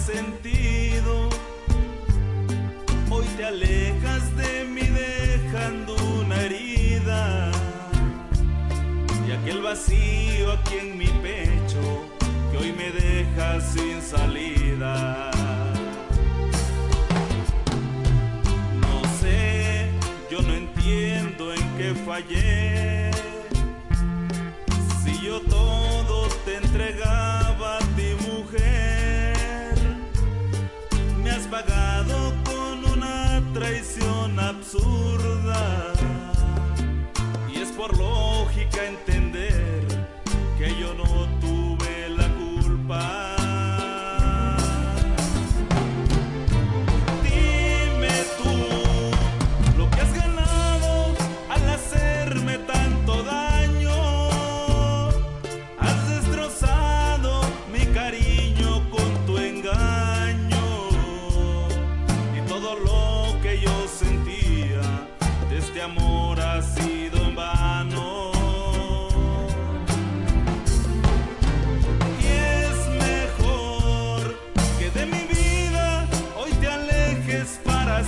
sentido. Hoy te alejas de mí dejando una herida y aquel vacío aquí en mi pecho que hoy me deja sin salida. No sé, yo no entiendo en qué fallé. Si yo todo te entregaba a ti, mujer, me has pagado con una traición absurda. Y es por lógica entender que yo no tuve la culpa. Dime tú lo que has ganado al hacerme tanto daño. Has destrozado mi cariño con tu engaño y todo lo que yo sentía de este amor ha sido en vano.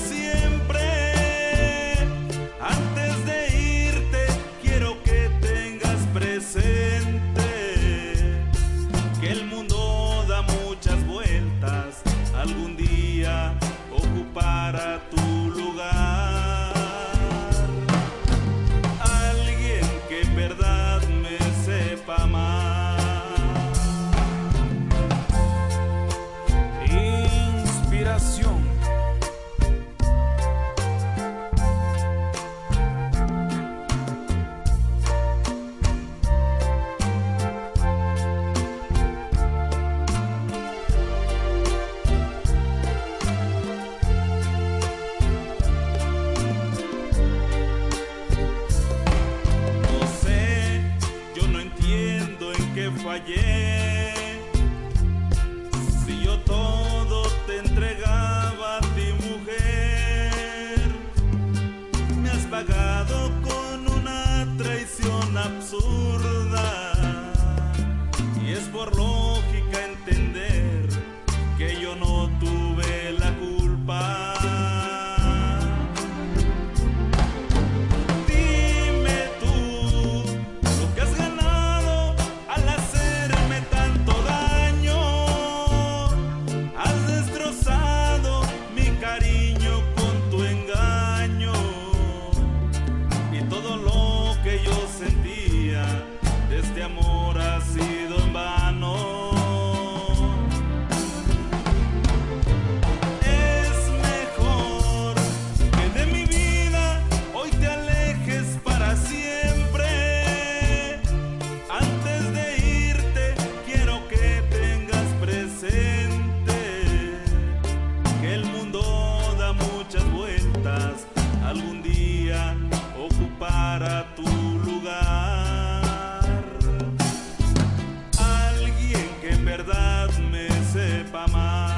Siempre, antes de irte, quiero que tengas presente que el mundo da muchas vueltas, algún día ocupará tu lugar. Alguien que en verdad me sepa amar. Inspiración. Fallé, si yo todo te entregaba a ti, mujer, me has pagado con una traición absurda. Y es por lógica entender que yo no tuve la culpa. Este amor ha sido en vano. Es mejor que de mi vida hoy te alejes para siempre. Antes de irte quiero que tengas presente que el mundo da muchas vueltas, algún día ocupará tu lugar. Verdad me sepa amar.